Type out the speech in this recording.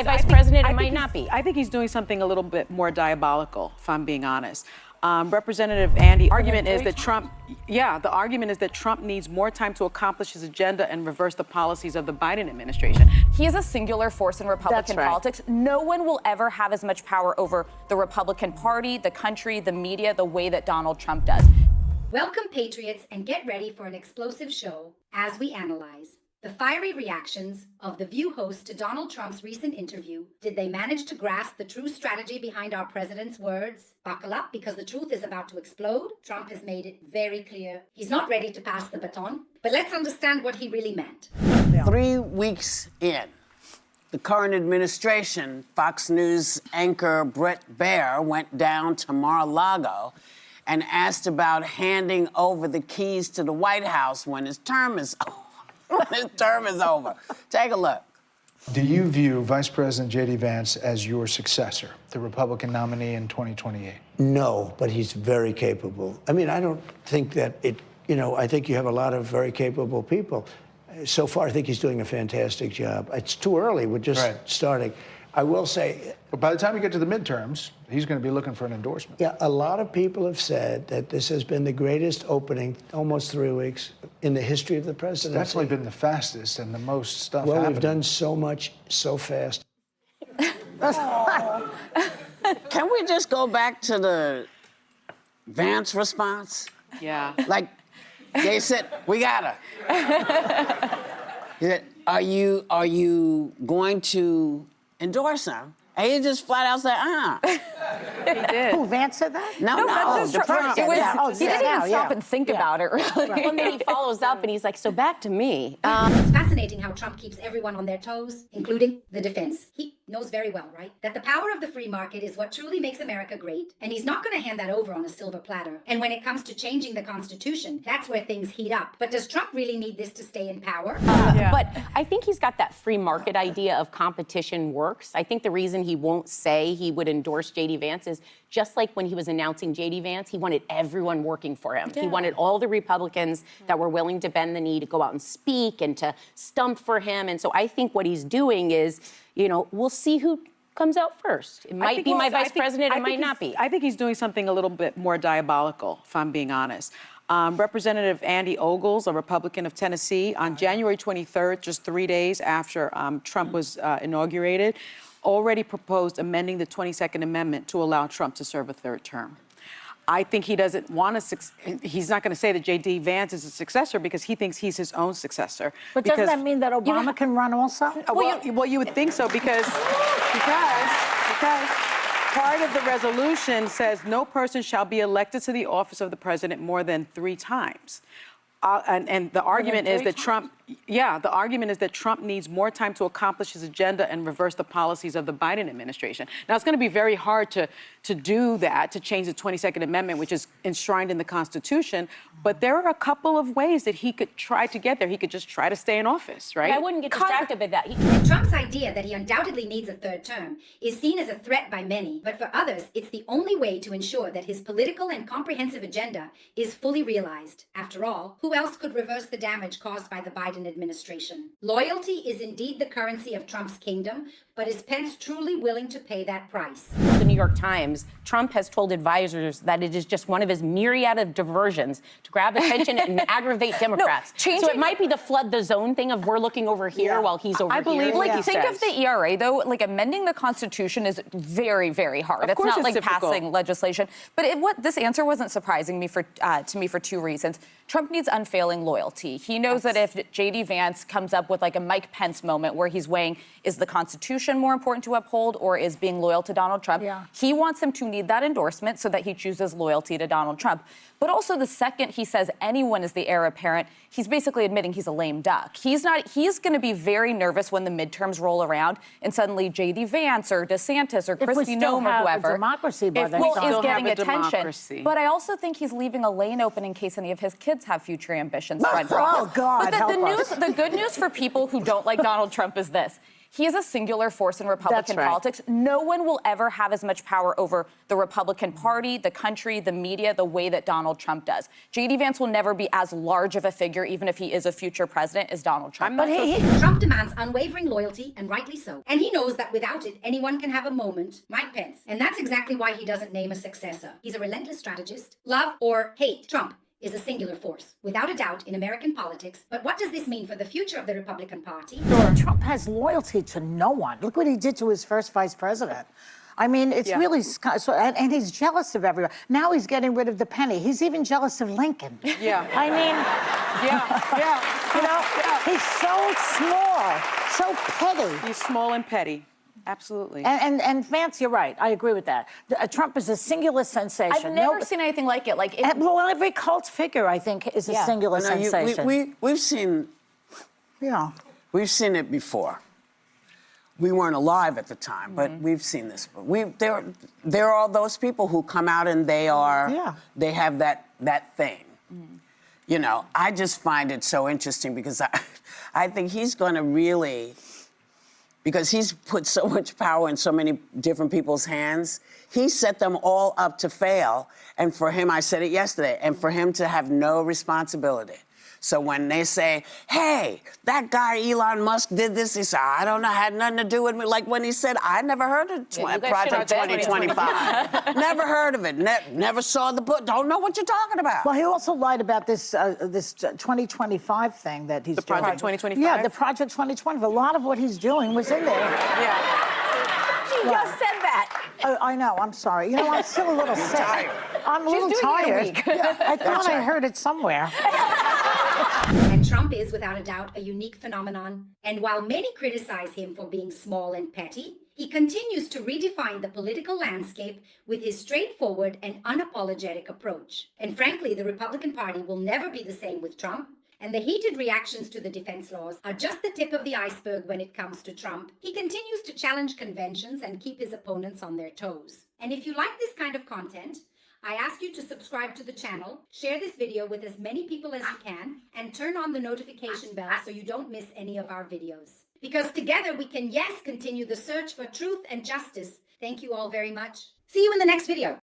Vice president, it might not be. I think he's doing something a little bit more diabolical, if I'm being honest. Representative Andy, argument is that Trump, the argument is that Trump needs more time to accomplish his agenda and reverse the policies of the Biden administration. He is a singular force in Republican politics. No one will ever have as much power over the Republican Party, the country, the media, the way that Donald Trump does. Welcome, Patriots, and get ready for an explosive show as we analyze the fiery reactions of The View host to Donald Trump's recent interview. Did they manage to grasp the true strategy behind our president's words? Buckle up, because the truth is about to explode. Trump has made it very clear he's not ready to pass the baton, but let's understand what he really meant. 3 weeks in, the current administration, Fox News anchor Bret Baier went down to Mar-a-Lago and asked about handing over the keys to the White House when his term is over. His term is over. Take a look. Do you view Vice President J.D. Vance as your successor, the Republican nominee in 2028? No, but he's very capable. I mean, I don't think that I think you have a lot of very capable people. So far, I think he's doing a fantastic job. It's too early. We're just starting. I will say... But by the time you get to the midterms, he's going to be looking for an endorsement. Yeah, a lot of people have said that this has been the greatest opening, almost 3 weeks, in the history of the presidency. It's definitely been the fastest and the most stuff Well, happening. we've done so much, so fast. Can we just go back to the Vance response? Yeah. Like, they said, we got her. He said, are you going to endorse him? And he just flat out said, He did. Who, Vance said that? No, that's just Trump. He didn't even stop and think about it, really. Well, and then he follows up and he's like, so back to me. It's fascinating how Trump keeps everyone on their toes, including the defense. He knows very well, right, that the power of the free market is what truly makes America great, and he's not going to hand that over on a silver platter. And when it comes to changing the Constitution, that's where things heat up. But does Trump really need this to stay in power? But I think he's got that free market idea of competition works. I think the reason he won't say he would endorse J.D. Vance is just like when he was announcing J.D. Vance, he wanted everyone working for him. He wanted all the Republicans that were willing to bend the knee to go out and speak and to stump for him. And so I think what he's doing is, we'll see who comes out first. It might be my vice president, it might not be. I think he's doing something a little bit more diabolical, if I'm being honest. Representative Andy Ogles, a Republican of Tennessee, on January 23rd, just 3 days after Trump was inaugurated, already proposed amending the 22nd Amendment to allow Trump to serve a third term. I think he doesn't want to, he's not going to say that J.D. Vance is a successor because he thinks he's his own successor. But doesn't that mean that Obama can run also? Well, you would think so because part of the resolution says no person shall be elected to the office of the president more than 3 times. And the argument is that the argument is that Trump needs more time to accomplish his agenda and reverse the policies of the Biden administration. Now, it's going to be very hard to do that, to change the 22nd Amendment, which is enshrined in the Constitution. But there are a couple of ways that he could try to get there. He could just try to stay in office, right? But I wouldn't get distracted by that. Trump's idea that he undoubtedly needs a third term is seen as a threat by many, but for others, it's the only way to ensure that his political and comprehensive agenda is fully realized. After all, who else could reverse the damage caused by the Biden administration? Loyalty is indeed the currency of Trump's kingdom, but is Pence truly willing to pay that price? The New York Times, Trump has told advisors that it is just one of his myriad of diversions to grab attention and aggravate Democrats. So it might be the flood the zone thing of we're looking over here while he's over here. I believe, think of the ERA, though, like amending the Constitution is very, very hard. It's not like difficult. Passing legislation. But this answer wasn't surprising me to me for 2 reasons. Trump needs unfailing loyalty. He knows that if J.D. Vance comes up with like a Mike Pence moment where he's weighing, is the Constitution more important to uphold or is being loyal to Donald Trump? He wants him to need that endorsement so that he chooses loyalty to Donald Trump. But also the second he says anyone is the heir apparent, he's basically admitting he's a lame duck. He's going to be very nervous when the midterms roll around and suddenly J.D. Vance or DeSantis or Kristi Noem or whoever democracy by then. Is getting attention. But I also think he's leaving a lane open in case any of his kids have future ambitions. Oh, God, but the good news for people who don't like Donald Trump is this. He is a singular force in Republican right. politics. No one will ever have as much power over the Republican Party, the country, the media, the way that Donald Trump does. J.D. Vance will never be as large of a figure, even if he is a future president, as Donald Trump. Trump demands unwavering loyalty, and rightly so. And he knows that without it, anyone can have a moment, Mike Pence. And that's exactly why he doesn't name a successor. He's a relentless strategist. Love or hate Trump is a singular force, without a doubt, in American politics. But what does this mean for the future of the Republican Party? Trump has loyalty to no one. Look what he did to his first vice president. I mean, it's really, so, and he's jealous of everyone. Now he's getting rid of the penny. He's even jealous of Lincoln. Yeah. I mean, you know, he's so small, so petty. He's small and petty. Absolutely. And Vance, you're right. I agree with that. Trump is a singular sensation. I've never seen anything like it. Like, well, every cult figure, I think, is a singular sensation. We've seen it before. We weren't alive at the time, but we've seen this. There are all those people who come out and they have that thing. You know, I just find it so interesting because I think he's going to really, because he's put so much power in so many different people's hands, he set them all up to fail. And for him, I said it yesterday, and for him to have no responsibility. So when they say, hey, that guy Elon Musk did this, he said, I don't know, had nothing to do with me. Like when he said, I never heard of Project 2025. Never heard of it. Never saw the book. Don't know what you're talking about. Well, he also lied about this 2025 thing that he's doing. The Project 2025? Yeah, the Project 2025. A lot of what he's doing was in there. Yeah. You just said that. I know, I'm sorry. You know, I'm still a little sick. tired. I'm a little tired. I thought I heard it somewhere. And Trump is, without a doubt, a unique phenomenon. And while many criticize him for being small and petty, he continues to redefine the political landscape with his straightforward and unapologetic approach. And frankly, the Republican Party will never be the same with Trump. And the heated reactions to the defense laws are just the tip of the iceberg when it comes to Trump. He continues to challenge conventions and keep his opponents on their toes. And if you like this kind of content, I ask you to subscribe to the channel, share this video with as many people as you can, and turn on the notification bell so you don't miss any of our videos. Because together we can, yes, continue the search for truth and justice. Thank you all very much. See you in the next video.